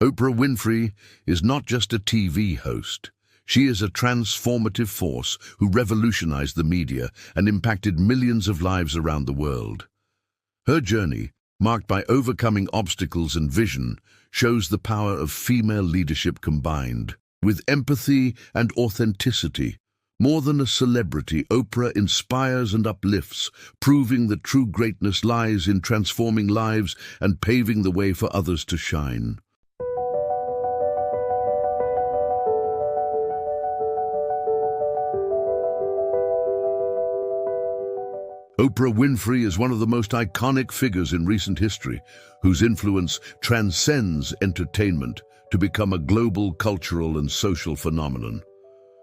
Oprah Winfrey is not just a TV host. She is a transformative force who revolutionized the media and impacted millions of lives around the world. Her journey, marked by overcoming obstacles and vision, shows the power of female leadership combined with empathy and authenticity. More than a celebrity, Oprah inspires and uplifts, proving that true greatness lies in transforming lives and paving the way for others to shine. Oprah Winfrey is one of the most iconic figures in recent history, whose influence transcends entertainment to become a global cultural and social phenomenon.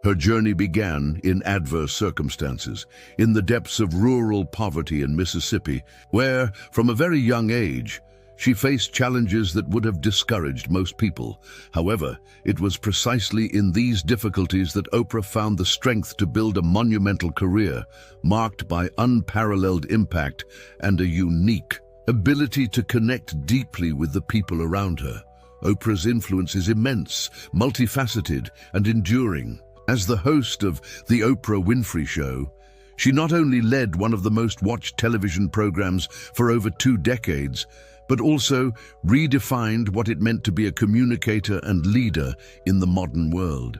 Her journey began in adverse circumstances, in the depths of rural poverty in Mississippi, where, from a very young age, she faced challenges that would have discouraged most people. However, it was precisely in these difficulties that Oprah found the strength to build a monumental career, marked by unparalleled impact and a unique ability to connect deeply with the people around her. Oprah's influence is immense, multifaceted, and enduring. As the host of The Oprah Winfrey Show, she not only led one of the most watched television programs for over 2 decades, but also redefined what it meant to be a communicator and leader in the modern world.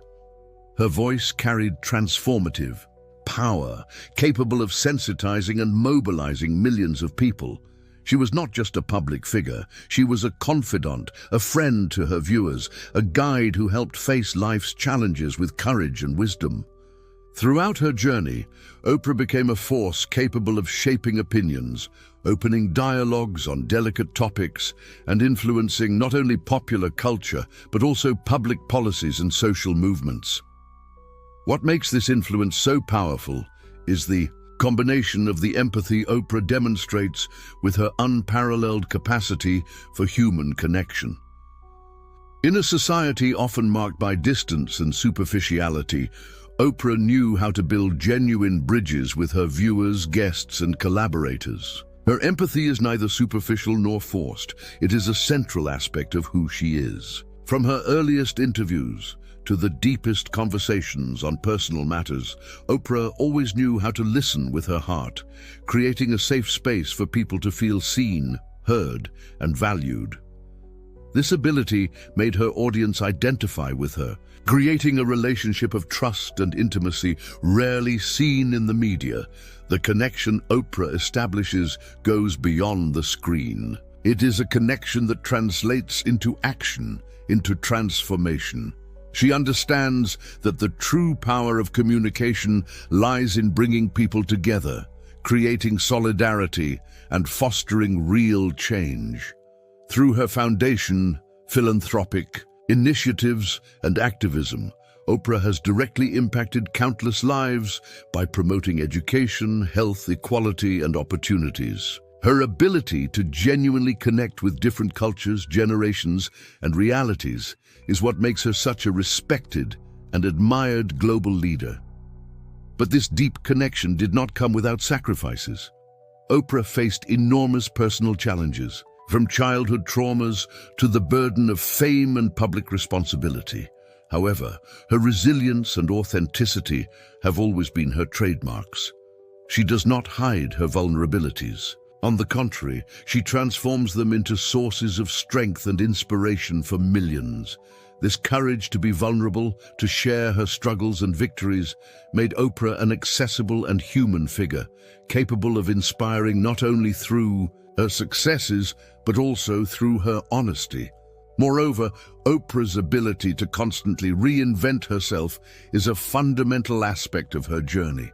Her voice carried transformative power, capable of sensitizing and mobilizing millions of people. She was not just a public figure, she was a confidant, a friend to her viewers, a guide who helped face life's challenges with courage and wisdom. Throughout her journey, Oprah became a force capable of shaping opinions, opening dialogues on delicate topics, and influencing not only popular culture, but also public policies and social movements. What makes this influence so powerful is the combination of the empathy Oprah demonstrates with her unparalleled capacity for human connection. In a society often marked by distance and superficiality, Oprah knew how to build genuine bridges with her viewers, guests, and collaborators. Her empathy is neither superficial nor forced. It is a central aspect of who she is. From her earliest interviews to the deepest conversations on personal matters, Oprah always knew how to listen with her heart, creating a safe space for people to feel seen, heard, and valued. This ability made her audience identify with her, creating a relationship of trust and intimacy rarely seen in the media. The connection Oprah establishes goes beyond the screen. It is a connection that translates into action, into transformation. She understands that the true power of communication lies in bringing people together, creating solidarity, and fostering real change. Through her foundation, philanthropic initiatives, and activism, Oprah has directly impacted countless lives by promoting education, health, equality, and opportunities. Her ability to genuinely connect with different cultures, generations, and realities is what makes her such a respected and admired global leader. But this deep connection did not come without sacrifices. Oprah faced enormous personal challenges, from childhood traumas to the burden of fame and public responsibility. However, her resilience and authenticity have always been her trademarks. She does not hide her vulnerabilities. On the contrary, she transforms them into sources of strength and inspiration for millions. This courage to be vulnerable, to share her struggles and victories, made Oprah an accessible and human figure, capable of inspiring not only through her successes, but also through her honesty. Moreover, Oprah's ability to constantly reinvent herself is a fundamental aspect of her journey.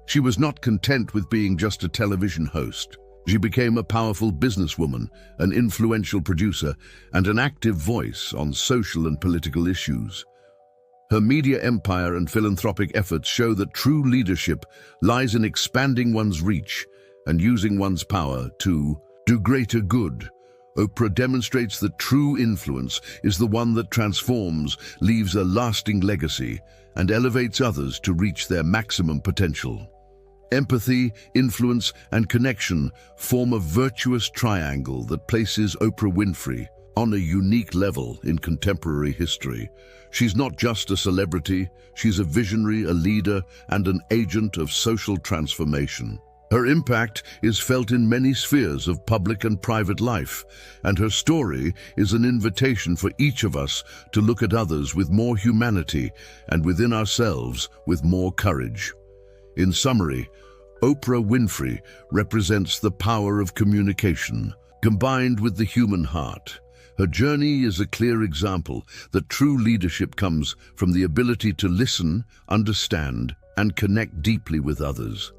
She was not content with being just a television host. She became a powerful businesswoman, an influential producer, and an active voice on social and political issues. Her media empire and philanthropic efforts show that true leadership lies in expanding one's reach and using one's power to do greater good. Oprah demonstrates that true influence is the one that transforms, leaves a lasting legacy, and elevates others to reach their maximum potential. Empathy, influence, and connection form a virtuous triangle that places Oprah Winfrey on a unique level in contemporary history. She's not just a celebrity, she's a visionary, a leader, and an agent of social transformation. Her impact is felt in many spheres of public and private life, and her story is an invitation for each of us to look at others with more humanity and within ourselves with more courage. In summary, Oprah Winfrey represents the power of communication, combined with the human heart. Her journey is a clear example that true leadership comes from the ability to listen, understand, and connect deeply with others.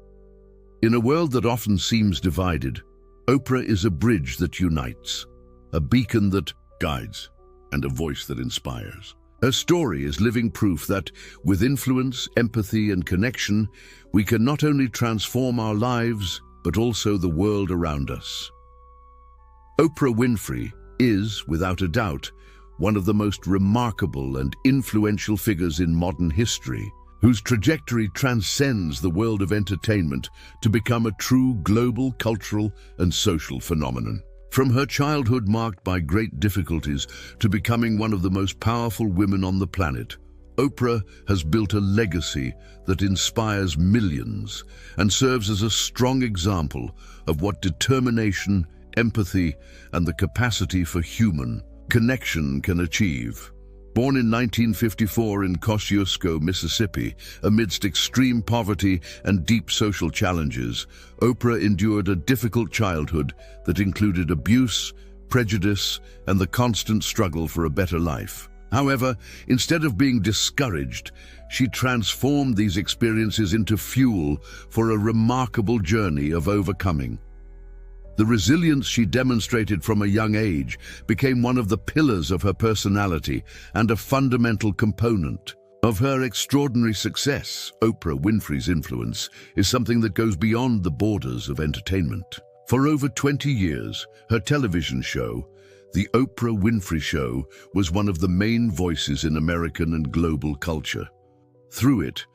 In a world that often seems divided, Oprah is a bridge that unites, a beacon that guides, and a voice that inspires. Her story is living proof that, with influence, empathy, and connection, we can not only transform our lives, but also the world around us. Oprah Winfrey is, without a doubt, one of the most remarkable and influential figures in modern history, whose trajectory transcends the world of entertainment to become a true global cultural and social phenomenon. From her childhood marked by great difficulties to becoming one of the most powerful women on the planet, Oprah has built a legacy that inspires millions and serves as a strong example of what determination, empathy, and the capacity for human connection can achieve. Born in 1954 in Kosciuszko, Mississippi, amidst extreme poverty and deep social challenges, Oprah endured a difficult childhood that included abuse, prejudice, and the constant struggle for a better life. However, instead of being discouraged, she transformed these experiences into fuel for a remarkable journey of overcoming. The resilience she demonstrated from a young age became one of the pillars of her personality and a fundamental component of her extraordinary success. Oprah Winfrey's influence is something that goes beyond the borders of entertainment. For over 20 years, her television show, The Oprah Winfrey Show, was one of the main voices in American and global culture. Through it,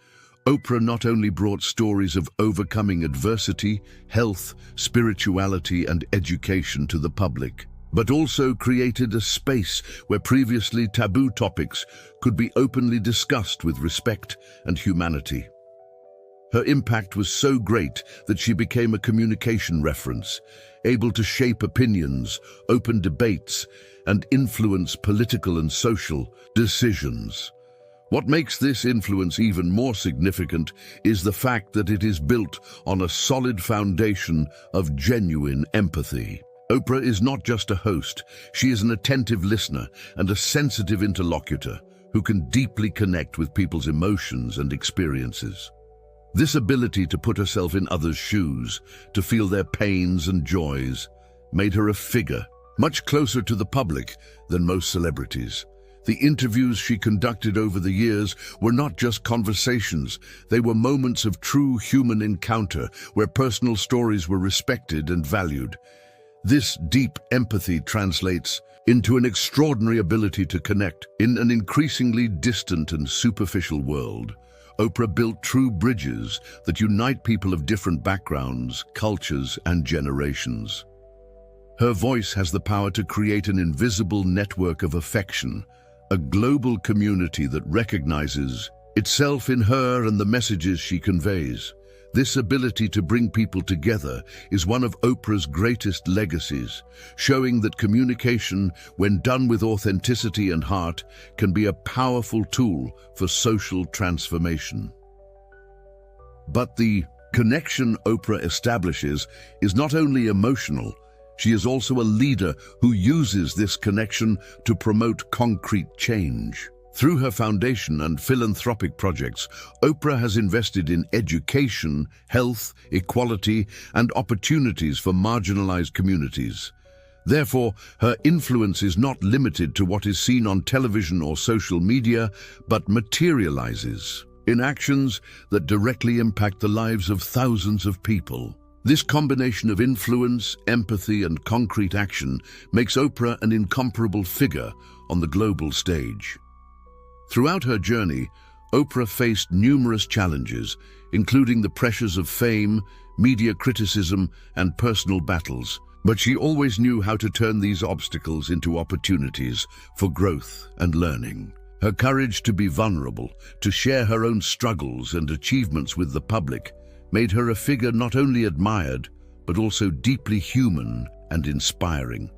Oprah not only brought stories of overcoming adversity, health, spirituality, and education to the public, but also created a space where previously taboo topics could be openly discussed with respect and humanity. Her impact was so great that she became a communication reference, able to shape opinions, open debates, and influence political and social decisions. What makes this influence even more significant is the fact that it is built on a solid foundation of genuine empathy. Oprah is not just a host, she is an attentive listener and a sensitive interlocutor who can deeply connect with people's emotions and experiences. This ability to put herself in others' shoes, to feel their pains and joys, made her a figure much closer to the public than most celebrities. The interviews she conducted over the years were not just conversations, they were moments of true human encounter where personal stories were respected and valued. This deep empathy translates into an extraordinary ability to connect. In an increasingly distant and superficial world, Oprah built true bridges that unite people of different backgrounds, cultures, and generations. Her voice has the power to create an invisible network of affection, a global community that recognizes itself in her and the messages she conveys. This ability to bring people together is one of Oprah's greatest legacies, showing that communication, when done with authenticity and heart, can be a powerful tool for social transformation. But the connection Oprah establishes is not only emotional, she is also a leader who uses this connection to promote concrete change. Through her foundation and philanthropic projects, Oprah has invested in education, health, equality, and opportunities for marginalized communities. Therefore, her influence is not limited to what is seen on television or social media, but materializes in actions that directly impact the lives of thousands of people. This combination of influence, empathy, and concrete action makes Oprah an incomparable figure on the global stage. Throughout her journey, Oprah faced numerous challenges, including the pressures of fame, media criticism, and personal battles. But she always knew how to turn these obstacles into opportunities for growth and learning. Her courage to be vulnerable, to share her own struggles and achievements with the public, made her a figure not only admired, but also deeply human and inspiring.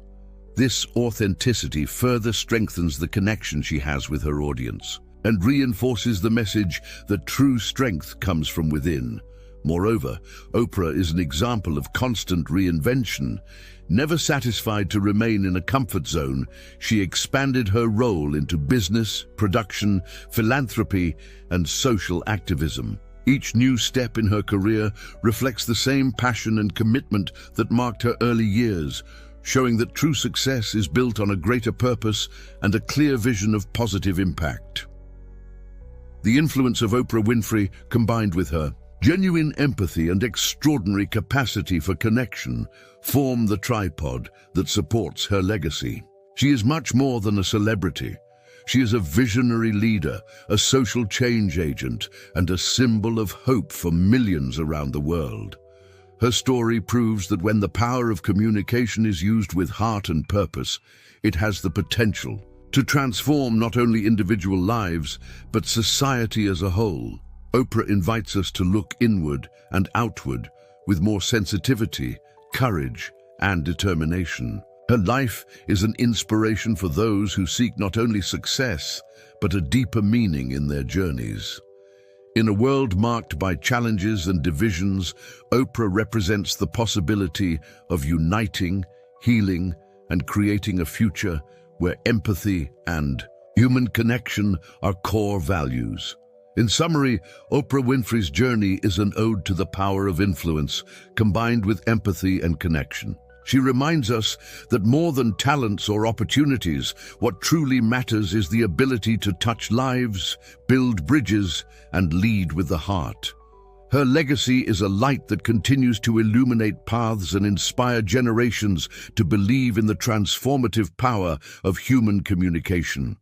This authenticity further strengthens the connection she has with her audience and reinforces the message that true strength comes from within. Moreover, Oprah is an example of constant reinvention. Never satisfied to remain in a comfort zone, she expanded her role into business, production, philanthropy, and social activism. Each new step in her career reflects the same passion and commitment that marked her early years, showing that true success is built on a greater purpose and a clear vision of positive impact. The influence of Oprah Winfrey, combined with her genuine empathy and extraordinary capacity for connection, form the tripod that supports her legacy. She is much more than a celebrity. She is a visionary leader, a social change agent, and a symbol of hope for millions around the world. Her story proves that when the power of communication is used with heart and purpose, it has the potential to transform not only individual lives, but society as a whole. Oprah invites us to look inward and outward with more sensitivity, courage, and determination. Her life is an inspiration for those who seek not only success, but a deeper meaning in their journeys. In a world marked by challenges and divisions, Oprah represents the possibility of uniting, healing, and creating a future where empathy and human connection are core values. In summary, Oprah Winfrey's journey is an ode to the power of influence, combined with empathy and connection. She reminds us that more than talents or opportunities, what truly matters is the ability to touch lives, build bridges, and lead with the heart. Her legacy is a light that continues to illuminate paths and inspire generations to believe in the transformative power of human communication.